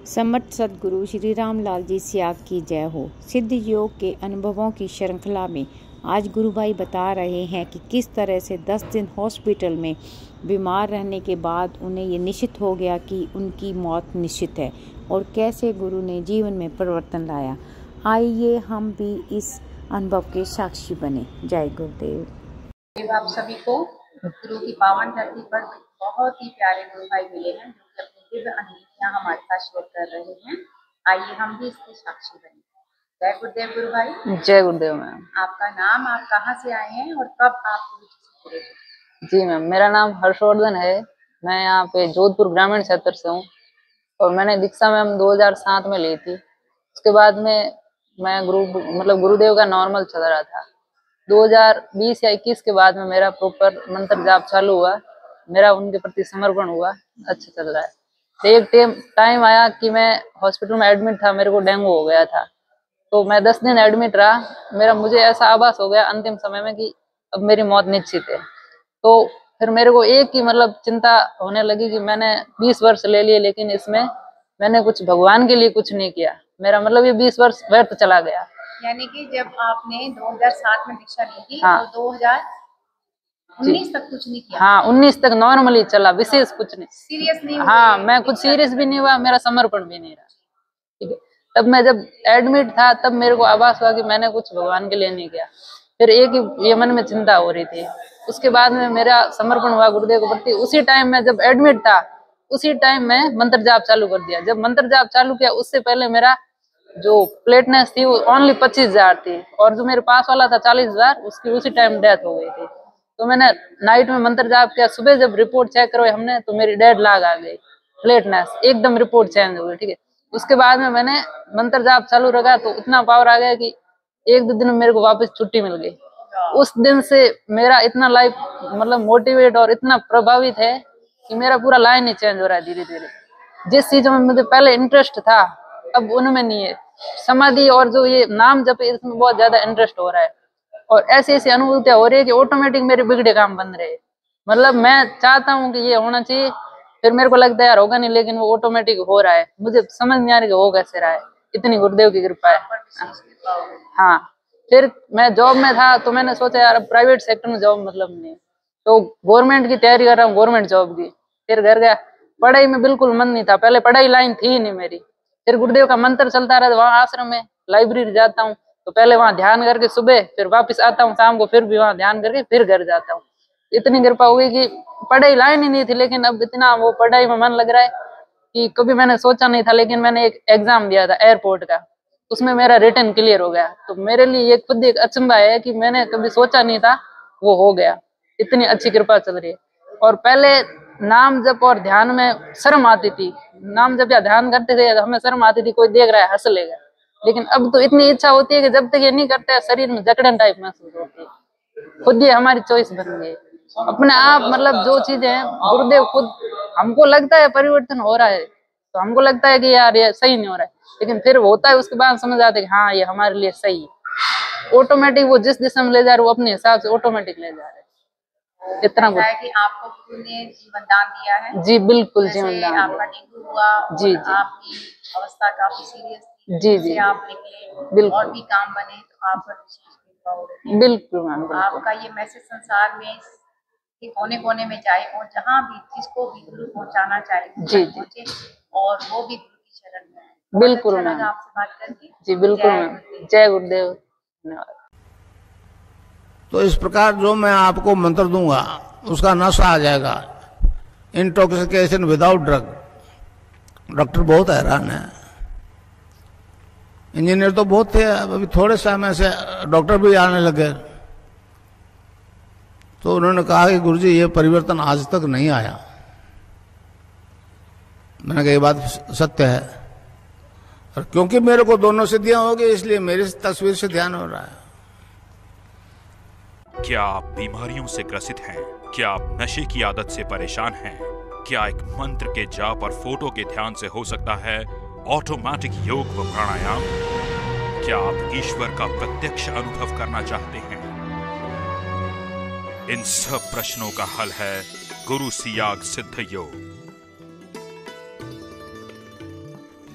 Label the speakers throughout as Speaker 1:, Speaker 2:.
Speaker 1: समर्थ सदगुरु श्री रामलाल जी सियाग की जय हो। सिद्ध योग के अनुभवों की श्रृंखला में आज गुरु भाई बता रहे हैं कि किस तरह से 10 दिन हॉस्पिटल में बीमार रहने के बाद उन्हें ये निश्चित हो गया कि उनकी मौत निश्चित है और कैसे गुरु ने जीवन में परिवर्तन लाया। आइए हम भी इस अनुभव के साक्षी बने। जय गुरुदेव।
Speaker 2: आप सभी को गुरु की पावन धरती पर बहुत ही प्यारे गुरु भाई मिले हैं जो कि अपनी दिव्य अनुभूतियां हमारे साथ शेयर कर रहे हैं। आइए हम भी इसके साक्षी बने। जय गुरुदेव गुरु भाई।
Speaker 3: जय गुरुदेव मैम।
Speaker 2: आपका नाम, आप कहाँ से आए हैं और कब आप गुरु जी से जुड़े थे?
Speaker 3: जी मैम, मेरा नाम हर्षवर्धन है। मैं यहाँ पे जोधपुर ग्रामीण क्षेत्र से हूँ और मैंने दीक्षा मैम 2007 में ली थी। उसके बाद में मैं गुरुदेव का नॉर्मल चल रहा था। 2020 या 21 के बाद में मेरा प्रॉपर मंत्र जाप चालू हुआ, मेरा उनके प्रति समर्पण हुआ, अच्छा चल रहा है। तो एक टाइम आया कि मैं हॉस्पिटल में एडमिट था, मेरे को डेंगू हो गया था। तो मैं 10 दिन एडमिट रहा। मुझे ऐसा आभास हो गया अंतिम समय में कि अब मेरी मौत निश्चित है। तो फिर मेरे को एक ही चिंता होने लगी कि मैंने 20 वर्ष ले लिए, लेकिन इसमें मैंने कुछ भगवान के लिए कुछ नहीं किया। मेरा ये 20 वर्ष व्यर्थ चला गया।
Speaker 2: यानी कि जब आपने 2007 में दीक्षा ली थी,
Speaker 3: हाँ,
Speaker 2: तो 2019 तक कुछ नहीं किया?
Speaker 3: हाँ, 19 तक नॉर्मली चला, विशेष कुछ नहीं,
Speaker 2: सीरियस नहीं?
Speaker 3: हाँ, मैं कुछ सीरियस भी नहीं हुआ, मेरा समर्पण भी नहीं रहा। ठीक है, तब मैं जब एडमिट था तब मेरे को आभास हुआ कि मैंने कुछ भगवान के लिए नहीं किया। फिर एक ही ये मन में चिंता हो रही थी। उसके बाद में मेरा समर्पण हुआ गुरुदेव के प्रति। उसी टाइम में जब एडमिट था उसी टाइम में मंत्र जाप चालू कर दिया। जब मंत्र जाप चालू किया उससे पहले मेरा जो प्लेटनेस थी वो ओनली 25,000 थी और जो मेरे पास वाला था 40,000, उसकी उसी टाइम डेथ हो गई थी। तो मैंने नाइट में मंत्र जाप किया। सुबह जब रिपोर्ट चेक करवाई हमने तो मेरी डेड लाग आ गई, प्लेटनेस एकदम रिपोर्ट चेंज हो गई। ठीक है, उसके बाद में मैंने मंत्र जाप चालू रखा तो इतना पावर आ गया कि 1-2 दिन में मेरे को वापस छुट्टी मिल गई। उस दिन से मेरा इतना लाइफ मोटिवेट और इतना प्रभावित है कि मेरा पूरा लाइन ही चेंज हो रहा है धीरे धीरे। जिस चीजों में मुझे पहले इंटरेस्ट था अब उनमें नहीं है। समाधि और जो ये नाम जप इसमें बहुत ज्यादा इंटरेस्ट हो रहा है और ऐसी ऐसी अनुभूतियां हो रही है कि ऑटोमेटिक मेरे बिगड़े काम बन रहे हैं। मैं चाहता हूँ कि ये होना चाहिए, फिर मेरे को लगता है यार होगा नहीं, लेकिन वो ऑटोमेटिक हो रहा है। मुझे समझ नहीं आ रही हो कैसे रहा है, इतनी गुरुदेव की कृपा है। हाँ, फिर मैं जॉब में था तो मैंने सोचा यार अब प्राइवेट सेक्टर में जॉब नहीं, तो गवर्नमेंट की तैयारी कर रहा हूँ, गवर्नमेंट जॉब की। फिर घर गया, पढ़ाई में बिल्कुल मन नहीं था, पहले पढ़ाई लाइन थी ही नहीं मेरी। फिर गुरुदेव का मंत्र चलता रहा, वहाँ आश्रम में लाइब्रेरी जाता हूँ तो पहले वहाँ ध्यान करके सुबह, फिर वापस आता हूँ शाम को, फिर भी वहाँ ध्यान करके फिर घर जाता हूँ। इतनी कृपा हो गई कि पढ़ाई लाइन ही नहीं थी, लेकिन अब इतना वो पढ़ाई में मन लग रहा है कि कभी मैंने सोचा नहीं था। लेकिन मैंने एक एग्जाम दिया था एयरपोर्ट का, उसमें मेरा रिटन क्लियर हो गया। तो मेरे लिए ये खुद एक अचंभा है कि मैंने कभी सोचा नहीं था, वो हो गया। इतनी अच्छी कृपा चल रही है। और पहले नाम जप और ध्यान में शर्म आती थी, नाम जप या ध्यान करते थे हमें शर्म आती थी, कोई देख रहा है हंस लेगा। लेकिन अब तो इतनी इच्छा होती है कि जब तक ये नहीं करते हैं शरीर में जकड़न टाइप महसूस होती है। खुद ये हमारी चॉइस बन गई अपने आप। जो चीजें हैं गुरुदेव खुद, हमको लगता है परिवर्तन हो रहा है तो हमको लगता है कि यार ये सही नहीं हो रहा है, लेकिन फिर होता है उसके बाद समझ आते है कि हाँ ये हमारे लिए सही है। ऑटोमेटिक वो जिस दिशा में ले जा रहे वो अपने हिसाब से ऑटोमेटिक ले जा रहे। इतना कुछ
Speaker 2: है कि आपको गुरु ने जीवन दान दिया है।
Speaker 3: जी बिल्कुल, जीवन दान।
Speaker 2: आपका डेंगू हुआ,
Speaker 3: जी,
Speaker 2: आपकी अवस्था काफी सीरियस थी,
Speaker 3: जी जी,
Speaker 2: आप निकले और भी काम बने, तो आप पर
Speaker 3: बिल्कुल मैम।
Speaker 2: आपका ये मैसेज संसार में कोने कोने में जाए और जहाँ भी जिसको भी गुरु पहुँचाना चाहे जी पहुँचे और वो भी गुरु की शरण में।
Speaker 3: बिल्कुल
Speaker 2: अच्छा
Speaker 3: मैम,
Speaker 2: लगा आपसे बात करके।
Speaker 3: जी बिल्कुल मैम। जय गुरुदेव, धन्यवाद।
Speaker 4: तो इस प्रकार जो मैं आपको मंत्र दूंगा उसका नशा आ जाएगा, इंटॉक्सिकेशन विदाउट ड्रग। डॉक्टर बहुत हैरान है, इंजीनियर तो बहुत थे, अभी थोड़े समय से डॉक्टर भी आने लगे। तो उन्होंने कहा कि गुरुजी ये परिवर्तन आज तक नहीं आया। मैंने कहा ये बात सत्य है, और क्योंकि मेरे को दोनों सिद्धियां हो गई इसलिए मेरी तस्वीर से ध्यान हो रहा है।
Speaker 5: क्या आप बीमारियों से ग्रसित हैं? क्या आप नशे की आदत से परेशान हैं? क्या एक मंत्र के जाप और फोटो के ध्यान से हो सकता है ऑटोमेटिक योग व प्राणायाम? क्या आप ईश्वर का प्रत्यक्ष अनुभव करना चाहते हैं? इन सब प्रश्नों का हल है गुरु सियाग सिद्ध योग।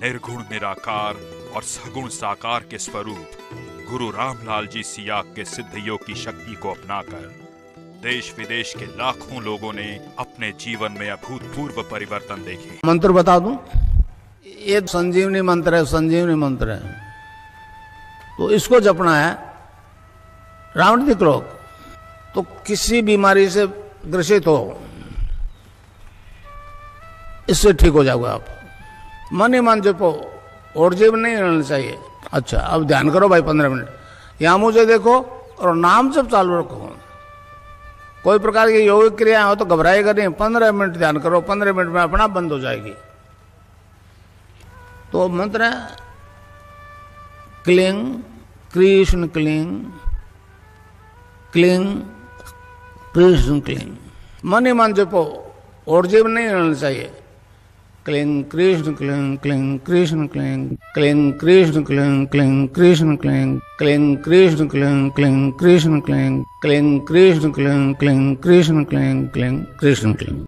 Speaker 5: निर्गुण निराकार और सगुण साकार के स्वरूप गुरु रामलाल जी सियाक के सिद्ध योग की शक्ति को अपनाकर देश विदेश के लाखों लोगों ने अपने जीवन में अभूतपूर्व परिवर्तन देखे।
Speaker 4: मंत्र बता दूं, ये संजीवनी मंत्र है, संजीवनी मंत्र है। तो इसको जपना है। रावणिक रोग तो किसी बीमारी से ग्रसित हो, इससे ठीक हो जाओगे आप। मन ही मन जपो, और जीव नहीं रहना चाहिए। अच्छा, अब ध्यान करो भाई 15 मिनट। यहां मुझे देखो और नाम जब चालू रखो। कोई प्रकार की योगिक क्रियाएं हो तो घबराएगा नहीं। 15 मिनट ध्यान करो, 15 मिनट में अपना बंद हो जाएगी। तो मंत्र है cling Krishna cling, cling Krishna cling. मन ही मन जपो, और जीव नहीं रहना चाहिए। Cling Krishna cling, cling Krishna cling, cling Krishna cling, cling Krishna cling, cling Krishna cling, cling Krishna cling, cling Krishna cling, cling Krishna cling, cling Krishna cling.